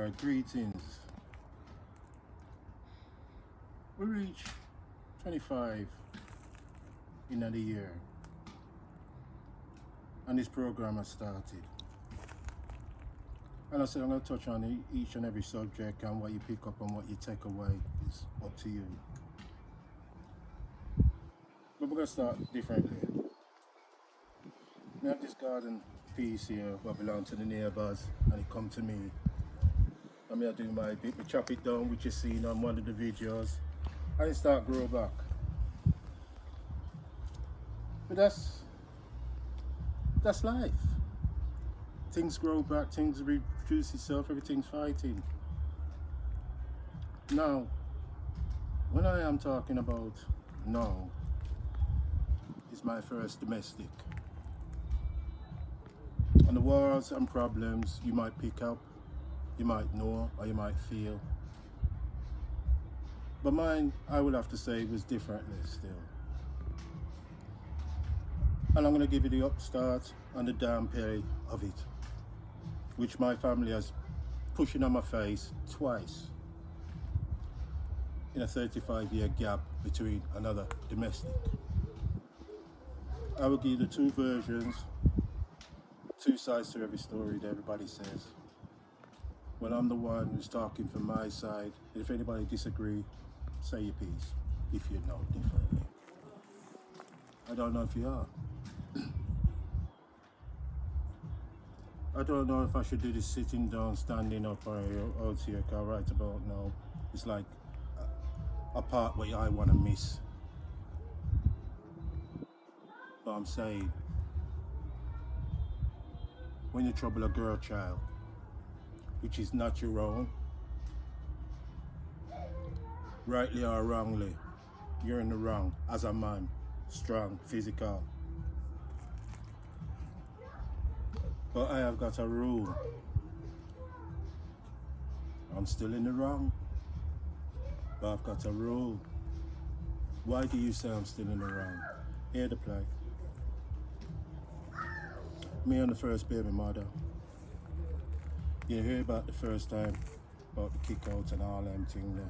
Alright, greetings. We reached 25 in the year and this program has started. And I said I'm going to touch on each and every subject, and what you pick up and what you take away is up to you. But we're going to start differently. We have this garden piece here what belongs to the neighbours, and it come to me. I'm here doing my bit, we chop it down, which you seen on one of the videos, and it start grow back. But that's life. Things grow back, things reproduce itself, everything's fighting. Now, when I am talking about now, it's my first domestic. And the wars and problems you might pick up, you might know, or you might feel. But mine, I would have to say, was differently still. And I'm going to give you the upstart and the downplay of it, which my family has pushing on my face twice in a 35-year gap between another domestic. I will give you the two versions, two sides to every story that everybody says. When I'm the one who's talking from my side, if anybody disagree, say your piece, if you know differently. I don't know if you are. I don't know if I should do this sitting down, standing up, or out here, because right about now, it's like a part where I want to miss. But I'm saying, when you trouble a girl child, which is not your own, rightly or wrongly, you're in the wrong as a man, strong, physical. But I have got a rule. I'm still in the wrong, but I've got a rule. Why do you say I'm still in the wrong? Here to play. Me and the first baby mother. You hear about the first time, about the kick out and all them things there.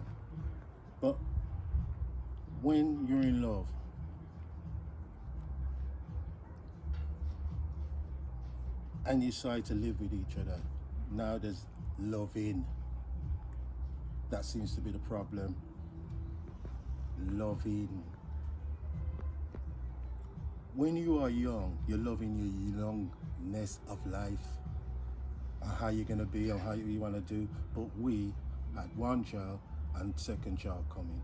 But when you're in love, and you decide to live with each other, now there's loving. That seems to be the problem. Loving. When you are young, you're loving your youngness of life, and how you're gonna be and how you wanna do. But we had one child and second child coming.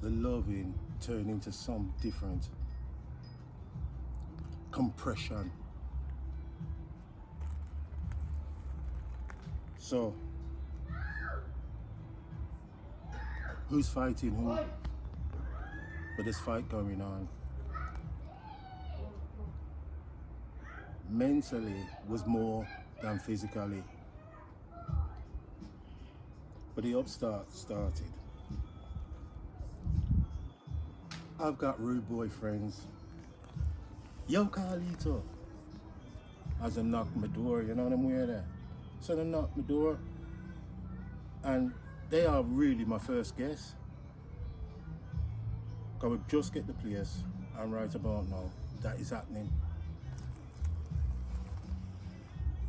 The loving turned into some different compression. So, who's fighting who? But there's fight going on. Mentally was more than physically. But the upstart started. I've got rude boyfriends. Yo, Carlito. As they knock my door, you know what I'm wearing there? So they knock my door, and they are really my first guests. I would just get the place, and right about now, that is happening.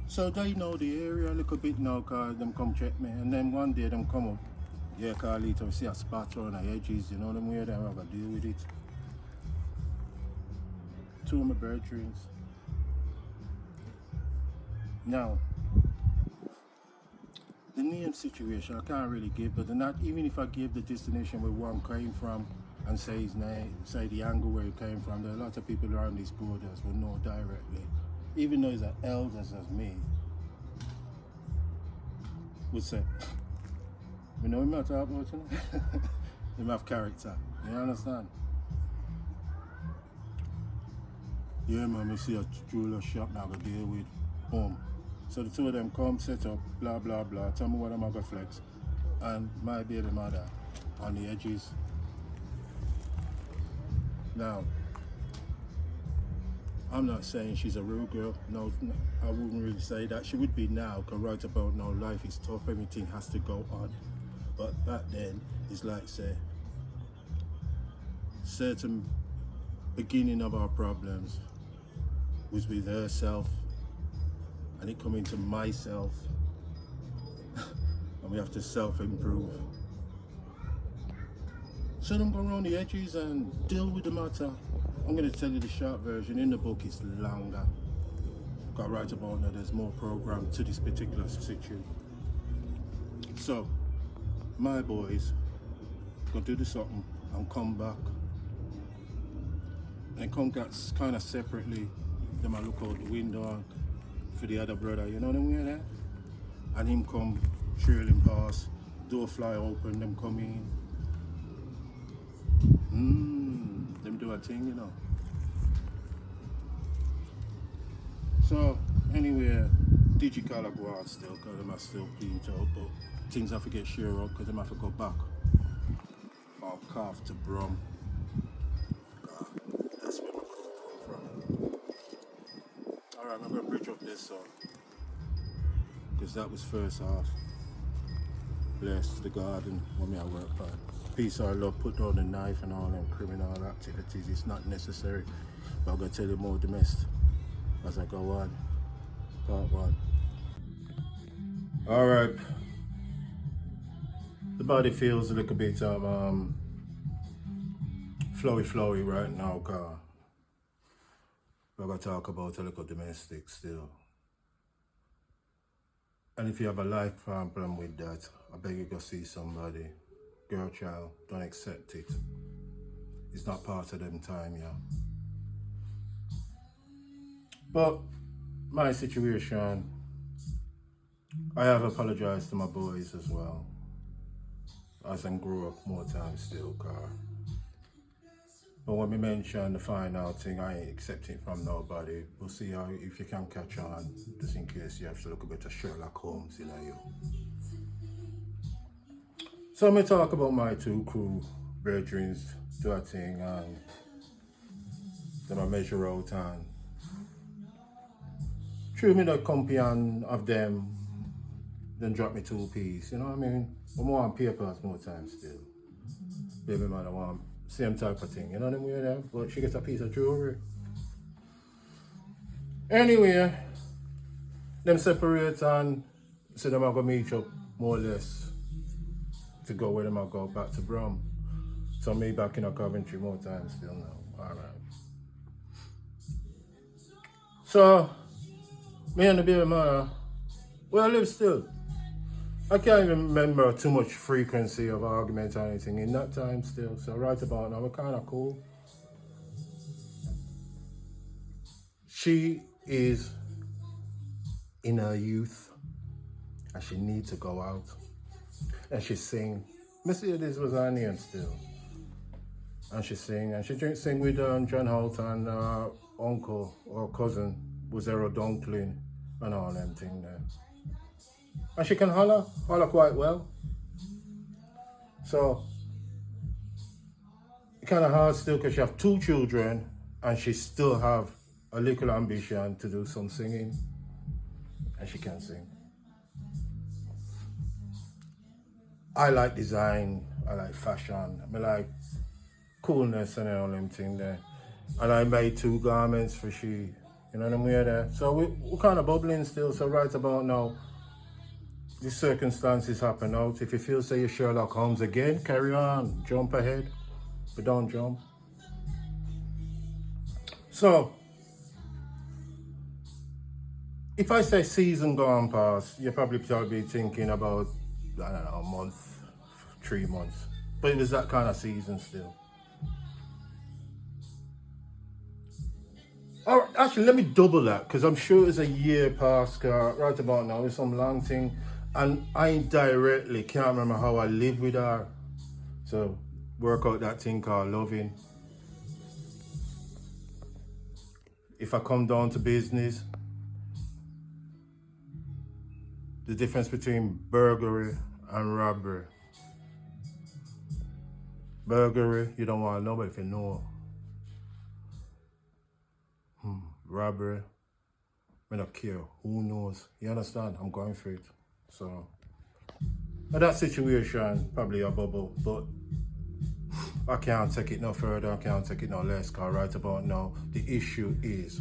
So they know the area a little bit now, cause them come check me, and then one day them come up, yeah, Carlito, see a spot around the edges, you know what I'm wearing there, I gotta deal with it. Two of my bredrins. Now, the name situation I can't really give, but not even if I give the destination where one came from and say his name, say the angle where he came from, there are a lot of people around these borders will know directly. Even though he's as elders as me, would say, you know what I'm talking about, you know? They have character, you understand? Yeah, man, we see a jeweler shop now to deal with. Boom. So the two of them come, set up, blah, blah, blah. Tell me what I'm gonna flex. And my baby mother on the edges. Now, I'm not saying she's a real girl. No, I wouldn't really say that. She would be now, because right about now, life is tough. Everything has to go on. But back then, it's like, say, certain beginning of our problems was with herself, and it come into myself, and we have to self-improve. So them go around the edges and deal with the matter. I'm going to tell you the short version. In the book, it's longer. Got right about now, there's more program to this particular situation. So, my boys, go do the something and come back. And come kind of separately. Then I look out the window for the other brother, you know what I mean? There? And him come trailing past, door fly open, them come in. Them do a thing, you know. So, anyway, digital go on still, because them are still clean out, but things have to get sure up, because them have to go back from Calf to Brum. That's where I'm from. Alright, I'm going to bridge up this song, because that was first half. Bless the garden when me I work hard. Peace or love, put down the knife and all them criminal activities. It's not necessary. But I'm going to tell you more domestic as I go on. Part 1. Alright. The body feels a little bit of flowy right now, car. We're going to talk about a little domestic still. And if you have a life problem with that, I beg you go see somebody. Girl, child, don't accept it. It's not part of them time, yeah. But my situation, I have apologized to my boys as well. As I grew up more times still, car. But when we mention the final thing, I ain't accepting from nobody. We'll see how, if you can catch on, just in case you have to look a bit of Sherlock Holmes, you know you. So I'm going to talk about my 2 crew, bredrins, do a thing, and then I measure out and threw me the company of them, then drop me 2 pieces, you know what I mean? I'm more on papers more times still. Baby man, I want same type of thing, you know what I mean? But she gets a piece of jewelry. Anyway, them separate and so them are going to meet up more or less to go where them are go back to Brum. So me back in a Coventry more times still now. Alright. So me and the baby mother, I live still. I can't even remember too much frequency of arguments or anything in that time still. So right about now, we're kind of cool. She is in her youth and she needs to go out. And she sing. Mercedes was her name still. And she sing. And she sing with John Holt and uncle or cousin was Errol Dunkling and all them thing there. And she can holler quite well. So, it's kind of hard still because she have 2 children and she still have a little ambition to do some singing. And she can sing. I like design, I like fashion, I like coolness and all them thing there. And I made 2 garments for she, you know what I mean there. So we're kind of bubbling still, so right about now, these circumstances happen out. If you feel say you're Sherlock Holmes again, carry on, jump ahead, but don't jump. So, if I say season gone past, you're probably thinking about, I don't know, a month, 3 months. But it was that kind of season still. Or actually, let me double that, because I'm sure it's a year past, right about now, it's some long thing. And I indirectly can't remember how I live with her. So, work out that thing called loving. If I come down to business, the difference between burglary and robbery. Burglary, you don't want nobody to know. robbery. I don't care. Who knows? You understand? I'm going for it. So, but that situation, probably a bubble, but I can't take it no further, I can't take it no less, because right about now, the issue is,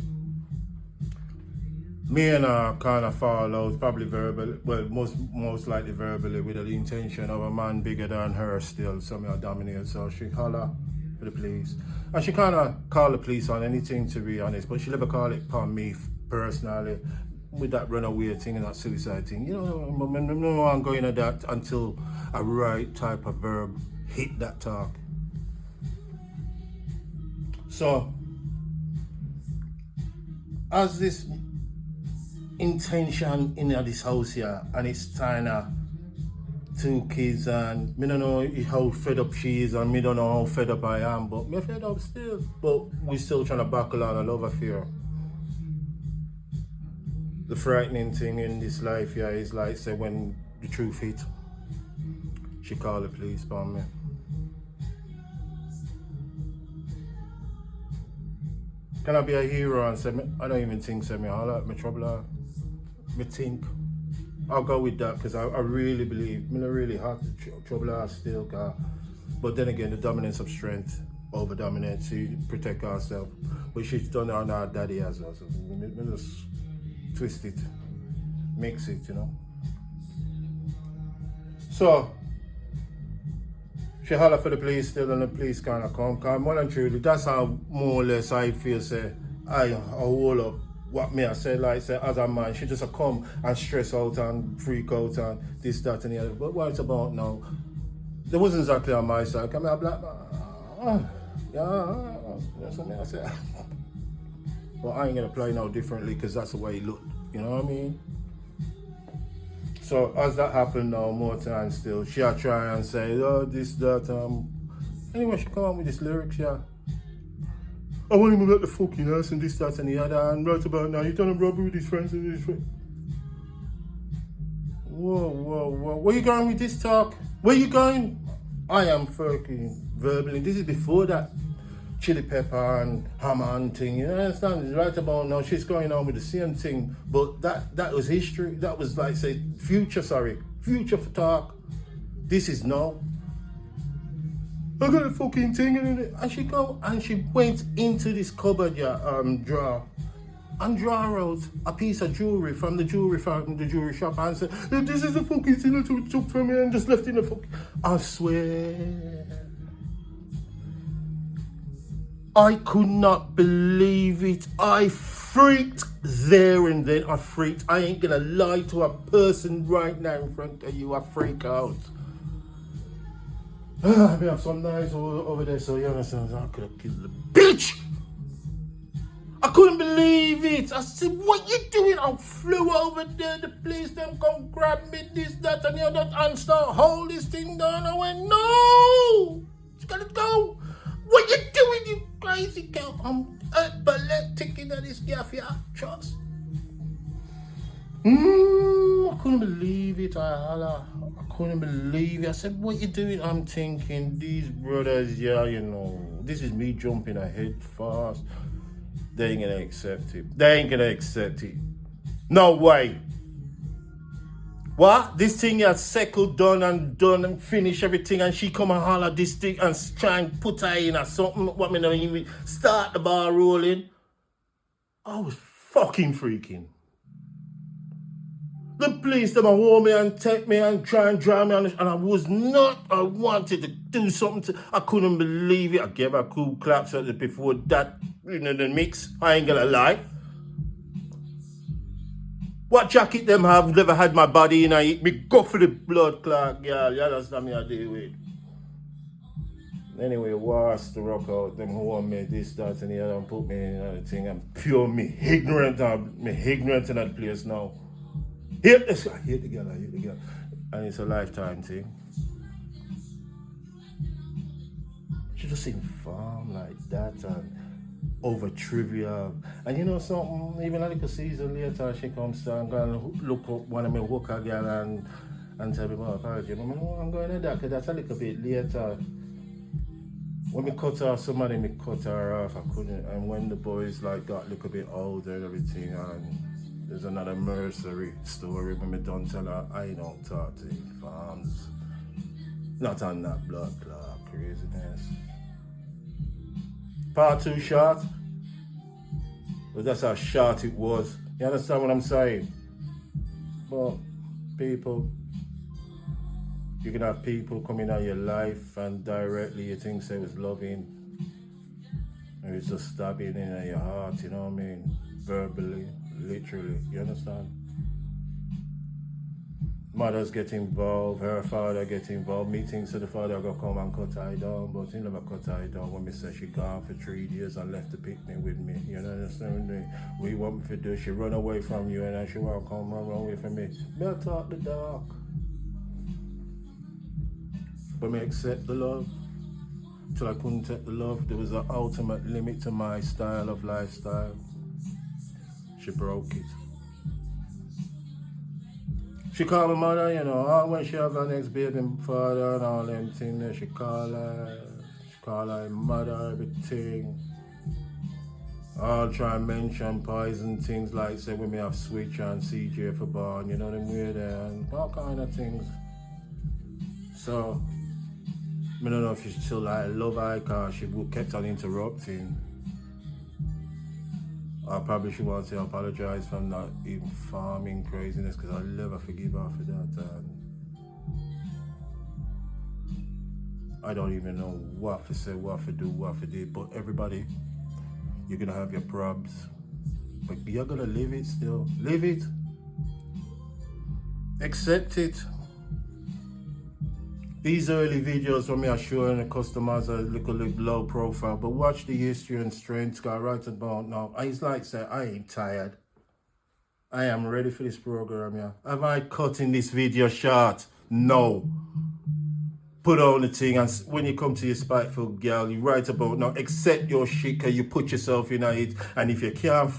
me and her kind of fall out, probably verbally, well, most likely verbally, with the intention of a man bigger than her still, somehow dominate, so she holler for the police. And she kind of call the police on anything, to be honest, but she never call it upon me personally, with that runaway thing and that suicide thing. You know, I'm going at that until a right type of verb hit that talk. So, as this intention in this house here, and it's kind of 2 kids, and me don't know how fed up she is, and me don't know how fed up I am, but me fed up still. But we still trying to buckle on a love affair. The frightening thing in this life here is, like, say, when the truth hit, she called the police upon me. Can I be a hero and say, I don't even think say me holla out my trouble out? Me think. I'll go with that, because I really believe, I really have trouble out still, but then again, the dominance of strength over dominance to protect ourselves. But she's done it on our daddy as well, so we just twist it, mix it, you know. So, she holler for the police still, and the police kind of come. Cause more than truly, that's how more or less I feel, say, I hold up what me I say, like, say, as a man, she just a come and stress out and freak out and this, that, and the other. But what it's about now, it wasn't exactly on my side. Come here, black man. That's what I say. But I ain't gonna play no differently, because that's the way it looked. You know what I mean? So as that happened now, more times still, she'll try and say, oh, this, that, Anyway, she come out with this lyrics, yeah. I want him to let the fucking ass and this, that, and the other, and right about now, you done a robbery with his friends and his friends. Whoa. Where you going with this talk? Where you going? I am fucking verbally. This is before that chili pepper and hammer and thing, you understand? It's right about now, she's going on with the same thing, but that was history. That was, like, say, future for talk. This is now. I got a fucking thing in it. And she go and she went into this cupboard, drawer, and draw out a piece of jewelry from the jewelry shop, and said, this is the fucking thing that you took from me and just left in the fucking. I swear. I could not believe it. I freaked there and then. I freaked. I ain't gonna lie to a person right now in front of you. I freak out. We have some nice over there, so you understand. I could have killed the bitch. I couldn't believe it. I said, what you doing? I flew over there. The police them come grab me, this, that, and the other, and start hold this thing down. I went, no, it's gotta go. What you doing, you crazy girl? I'm epileptic in this gaff, yeah, trust. I couldn't believe it. I couldn't believe it. I said, what you doing? I'm thinking, these brothers, yeah, you know, this is me jumping ahead fast. They ain't gonna accept it. They ain't gonna accept it. No way. What? This thing has settled, done and finished everything, and she come and holler this thing and try and put her in or something. What me not even start the bar rolling. I was fucking freaking. The police them hold me and take me and try and drive me on this, and I wanted to do something. I couldn't believe it. I gave her cool claps at it before that, you know, the mix. I ain't gonna lie. What jacket them have never had my body in it. Me go for the blood clot, girl. You understand me I deal with. Anyway, was to rock out, them who want me this, that, and the other, and put me in another thing. I'm pure me ignorant in that place now. I hate the girl. And it's a lifetime thing. She just informed like that and over trivial. And you know something, even a little season later, she comes down and go and look up one of my hooker girl and tell me about apology. I'm going to that because that's a little bit later. when me cut off somebody, me cut her off. I couldn't. And when the boys like got a little bit older and everything, and there's another mercenary story when me don't tell her I don't talk to farms. Not on that blood clot craziness. Part 2 short. But that's how short it was. You understand what I'm saying? But people, you can have people coming out your life and directly you think they was loving. And it's just stabbing in your heart, you know what I mean? Verbally, literally, you understand? Mothers get involved, her father get involved. Me thinks so the father gonna come and cut her down, but he never cut her down when me say she gone for 3 years and left the picnic with me. You know understand me? What you want me to do? She run away from you and then she won't come run away from me. Me I talk the dark. But me accept the love. Till I couldn't take the love. There was an ultimate limit to my style of lifestyle. She broke it. She called my mother, you know, all when she have her next baby father and all them things, she call her mother, everything. All try and mention poison things like say when me have Switch and CJ for born, you know them weird and all kind of things. So I don't know if she still like love her because she kept on interrupting. Or probably she wants to apologize for not even farming craziness because I'll never forgive her for that. And I don't even know what to say, what to do, what to do. But everybody, you're gonna have your probs. But you're gonna live it still. Live it. Accept it. These early videos from me are showing the customers a little low profile, but watch the history and strengths got right about now. It's like say I ain't tired. I am ready for this program, yeah. Have I cut in this video short? No. Put on the thing and when you come to your spiteful girl, you write about now, accept your shit cause you put yourself in it, and if you can't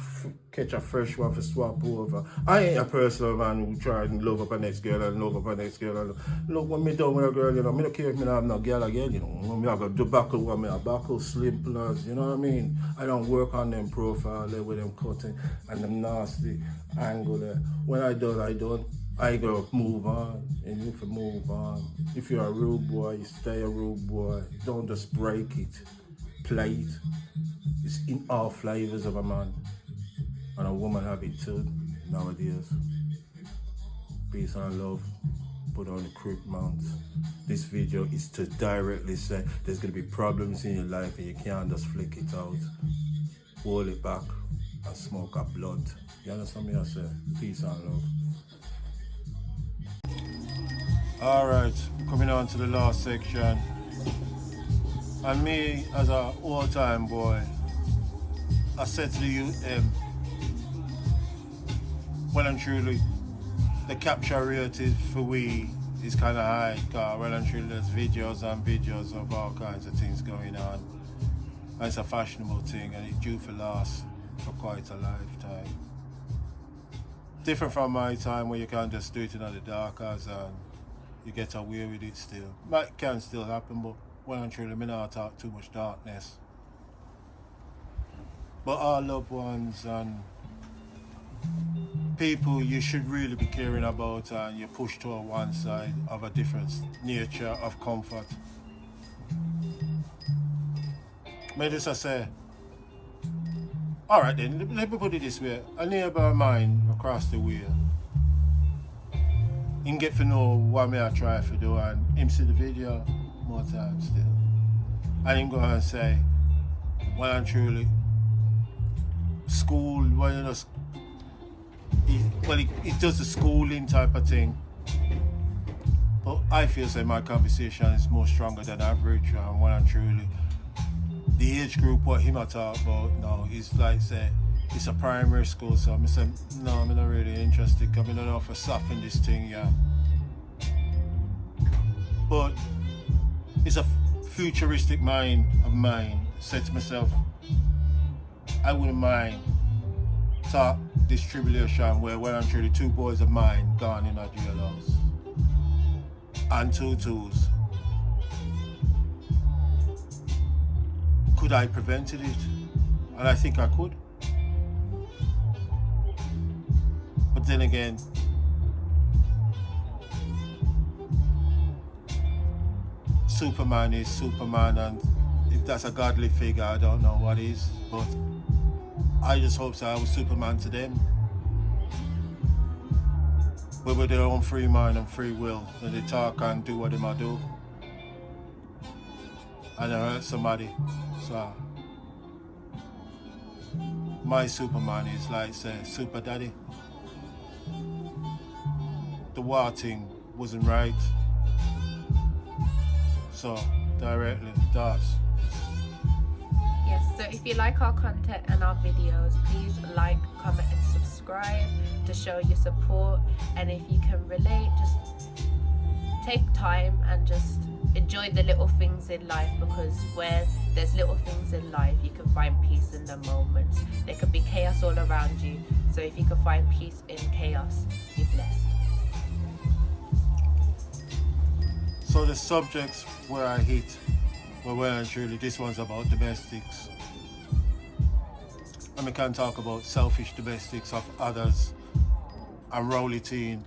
catch a fresh one for swap over. I ain't a personal man who try and love up a next girl and love up a next girl. And look, when me done with a girl, you know, me don't care if me not have no girl again, you know. When me have a debacle, when me have buckle, slim plus, you know what I mean? I don't work on them profile there with them cutting and them nasty angle there. When I done. I gotta move on, and you can move on. If you're a rude boy, you stay a rude boy. Don't just break it, play it. It's in all flavors of a man, and a woman have it too nowadays. Peace and love. Put on the crib mounts. This video is to directly say there's gonna be problems in your life, and you can't just flick it out. Hold it back and smoke a blunt. You understand me? I say peace and love. Alright, coming on to the last section. And me, as an all-time boy, I said to the youth, well and truly, the capture rate for we is kind of high, because well and truly there's videos and videos of all kinds of things going on. And it's a fashionable thing and it's due for last for quite a lifetime. Different from my time where you can just do it in the dark and you get away with it still. Might can still happen, but well and truly, me not talk too much darkness. But our loved ones and people you should really be caring about and you push to one side of a different nature of comfort. May this I say, alright then, let me put it this way. A neighbour of mine across the way, him get to know what me I try to do and him see the video more times still. And him go and say, well and truly, school, well you know, it does the schooling type of thing. But I feel say my conversation is more stronger than average and well and truly, the age group what him I talk about now is like say, it's a primary school, so I say, no, I'm not really interested because I don't know if I soften this thing, yeah. But it's a futuristic mind of mine. Said to myself, I wouldn't mind talk this tribulation where well and truly 2 boys of mine gone in a jailhouse. And 2 twos. could I prevented it? And I think I could. But then again, Superman is Superman, and if that's a godly figure, I don't know what is, but I just hope so I was Superman to them. But with their own free mind and free will, and they talk and do what they might do. And they hurt somebody. So my Superman is like say Super Daddy. The war thing wasn't right. So directly does. Yes, so if you like our content and our videos, please like, comment and subscribe to show your support. And if you can relate, just take time and just enjoy the little things in life, because where there's little things in life, you can find peace in the moments. There could be chaos all around you, so if you can find peace in chaos, you're blessed. So the subjects where I hit were well and truly, this one's about domestics. And we can talk about selfish domestics of others and roll it in.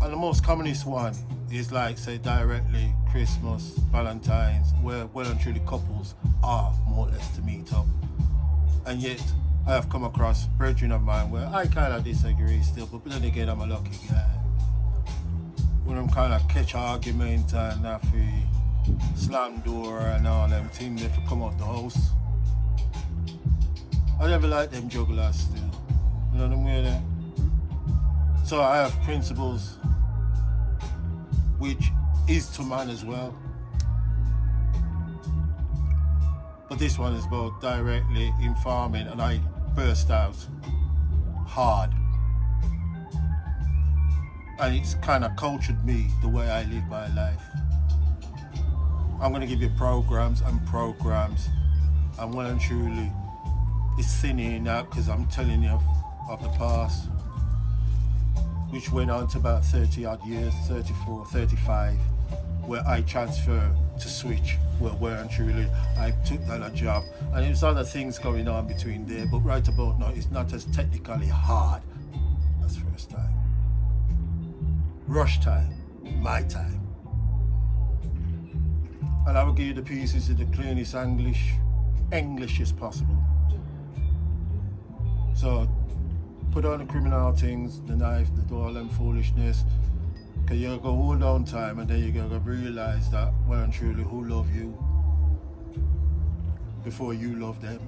And the most commonest one is like say directly Christmas, Valentine's, where well and truly couples are more or less to meet up. And yet I have come across brethren of mine where I kind of disagree still, but then again I'm a lucky guy. When I'm kind of catch argument and have to slam door and all them things if I come out the house. I never like them jugglers still. You know what I mean? So I have principles which is to man as well. But this one is about directly in farming, and I burst out hard. And it's kind of cultured me the way I live my life. I'm going to give you programs, and well and truly it's sinning out because I'm telling you of the past, which went on to about 30 odd years, 34, 35, where I transferred to switch, where well and truly I took that a job, and there's other things going on between there, but right about now it's not as technically hard as first time. Rush time, my time. And I will give you the pieces in the cleanest English as possible. So, put on the criminal things, the knife, the all them foolishness, because you're going to hold on time and then you're going to realize that well and truly who love you before you love them.